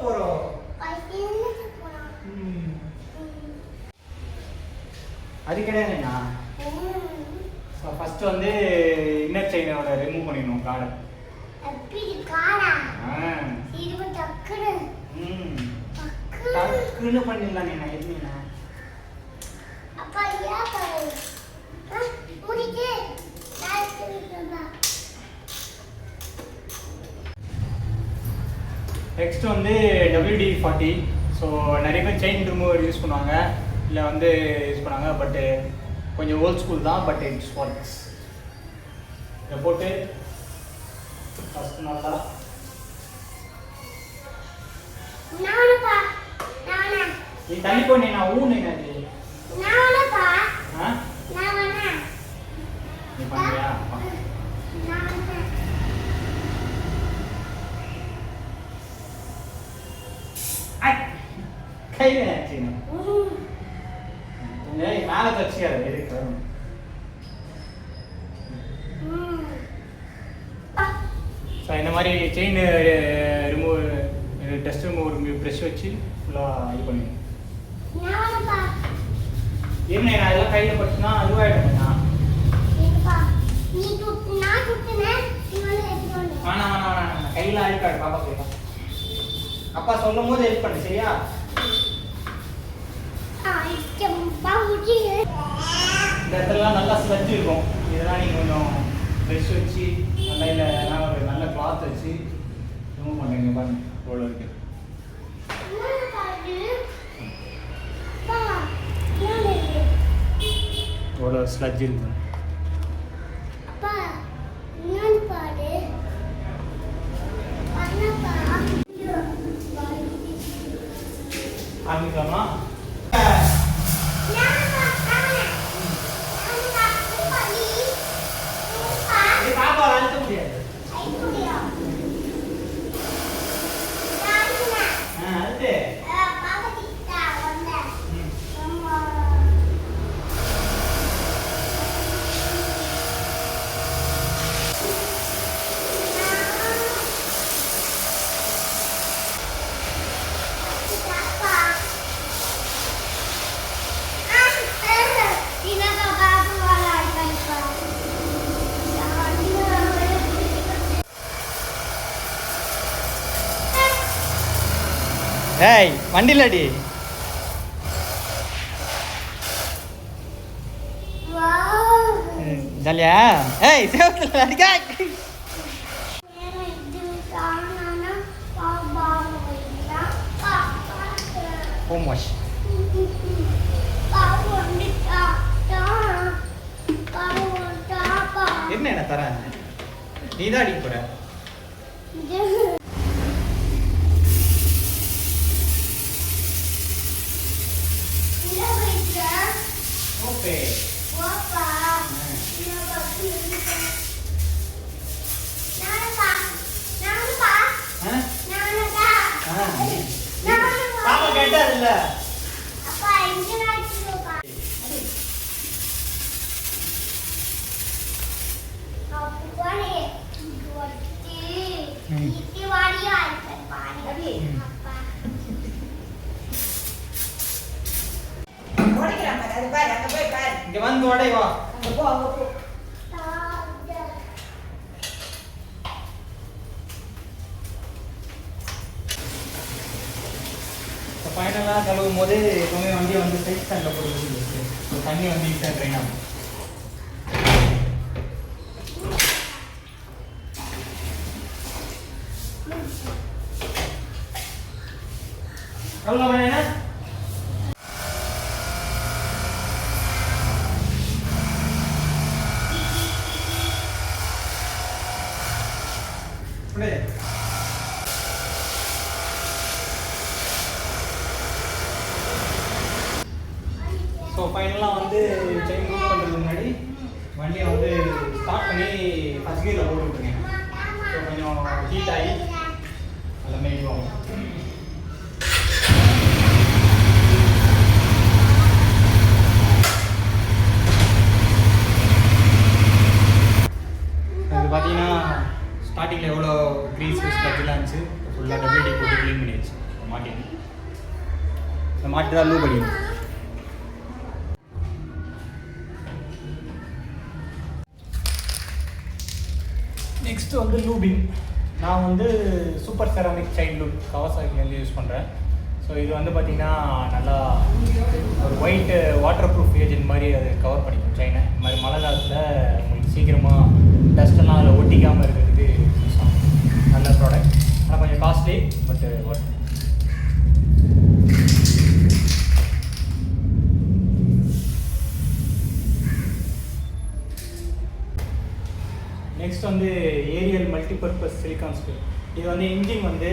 போறோம். அது கிடையாதுண்ணா. ஃபர்ஸ்ட் வந்து இன்னர் செயினோட ரிமூவ் பண்ணிடணும் கார்டை. டக்குன்னு பண்ணிடலாம் நீ எதுனா. நெக்ஸ்ட் வந்து WD-40. ஸோ நிறைய பேர் செயின் ரிமூவர் யூஸ் பண்ணுவாங்க, இல்லை வந்து யூஸ் பண்ணாங்க. பட்டு கொஞ்சம் ஓல்ட் ஸ்கூல் தான், பட் இட்ஸ் ஒர்க்ஸ். இதை போட்டு ஃபஸ்ட் நல்லா நீ தள்ளி போனே நான் ஊனே அது நீ பண்ணியா கையில மேல தச்சியாது இருக்கு. ஸோ இந்த மாதிரி chain remove dust remove brush வச்சு ஃபுல்லாக இது பண்ணுவேன். என்ன நான் எல்லாம் கையில் பட்டுனா அதுவாகிடும்ண்ணா. வேணாம் வேணாம் வேணாம், கையில் ஆயிருக்காடு பாப்பா சொல்லலாம். அப்பா சொல்லும் போது ஹெல்ப் பண்ணு சரியா? இந்த இடத்துலலாம் நல்லா ஸ்லட்ஜ் இருக்கும். இதெல்லாம் நீங்கள் கொஞ்சம் ப்ரெஷ் வச்சு நல்லா இல்லைன்னா ஒரு நல்ல கிளாத் வச்சு ரிமூவ் பண்ணுறீங்க பாருங்க. இவ்வளோ இருக்கு. இவ்வளோ ஸ்லட்ஜ் இருக்கு. ஆரம்பிக்கலாமா? ஏய் வண்டிலடி ஜாலியா? ஏய் சேவத்துல அடிக்கா ஹோம் வாஷ். என்ன தரேன் நீ தான் அடிக்க போற. பாப்பா கேட்டாருல்ல இங்க வந்து ஓடை வா. ஃபைனலாக கழுவும் போது எப்பவுமே வண்டியை வந்து சைட் ஸ்டாண்டில் போட்டு தண்ணி வந்து ஈஸியாக ட்ரெயின் ஆகும். கழுவலாம் என்ன? ஸோ ஃபைனலாக வந்து செயின் மூவ் பண்ணுறதுக்கு முன்னாடி வண்டியை வந்து ஸ்டார்ட் பண்ணி ஃபஸ்ட் கியரில் போட்டு விட்டுருங்க. ஸோ கொஞ்சம் ஹீட் ஆகி எல்லாமே இதுவாகும். இது பார்த்தீங்கன்னா ஸ்டார்டிங்கில் எவ்வளோ க்ரீஸ் ஸ்லட்ஜெலாம் இருந்துச்சு, ஃபுல்லாக WD போட்டு க்ளீன் பண்ணியாச்சு. மாட்டி தான் லூப் அடிக்கணும். நெக்ஸ்ட்டு வந்து லூபிங். நான் வந்து சூப்பர் செராமிக் செயின் லூப் கவாசாக்கிலேருந்து யூஸ் பண்ணுறேன். ஸோ இது வந்து பார்த்திங்கன்னா நல்லா ஒரு ஒயிட் வாட்டர் ப்ரூஃப் ஏஜென்ட் மாதிரி அது கவர் பண்ணிக்கும் செயினை. இந்த மாதிரி மழை காலத்தில் உங்களுக்கு சீக்கிரமாக டஸ்ட்டெல்லாம் அதில் ஒட்டிக்காமல் இருக்கிறதுக்கு யூஸ் ஆகும். நல்ல ப்ராடக்ட், ஆனால் கொஞ்சம் காஸ்ட்லி, பட் ஒர்த். நெக்ஸ்ட் வந்து ஏரியல் மல்டிபர்பஸ் சிலிக்கான் ஸ்க்ரூ. இது வந்து இன்ஜின் வந்து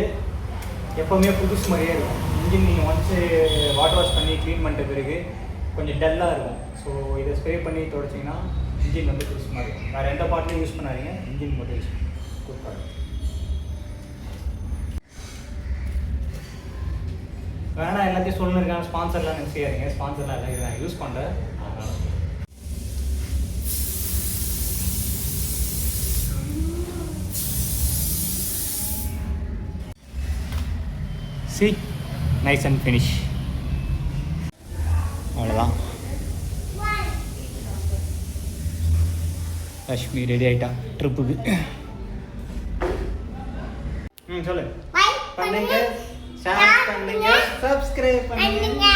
எப்போவுமே புதுசு மாதிரியே இருக்கும். இன்ஜின் நீங்கள் ஒன்ஸு வாட்டர் வாஷ் பண்ணி க்ளீன் பண்ணிட்ட பிறகு கொஞ்சம் டல்லாக இருக்கும். ஸோ இதை ஸ்ப்ரே பண்ணி துடைச்சிங்கன்னா இன்ஜின் வந்து புதுசு மாதிரி இருக்கும். வேறு எந்த பார்ட்லையும் யூஸ் பண்ணாதீங்க, இன்ஜின் மட்டும் யூஸ் பண்ணுங்க. Good product. வேணால் எல்லாத்தையும் சொல்லிருக்காங்க, ஸ்பான்சர்லாம் நினச்சிக்காதீங்க. ஸ்பான்சர்லாம் இல்லை, இதை நான் யூஸ் பண்ணுறேன். See, nice and finish. அவ்வளோதான். லக்ஷ்மி ரெடி ஆகிட்டா ட்ரிப்புக்கு. சொல்லு. பண்ணுங்க, ஷேர் பண்ணுங்க, சப்ஸ்கிரைப் பண்ணுங்க.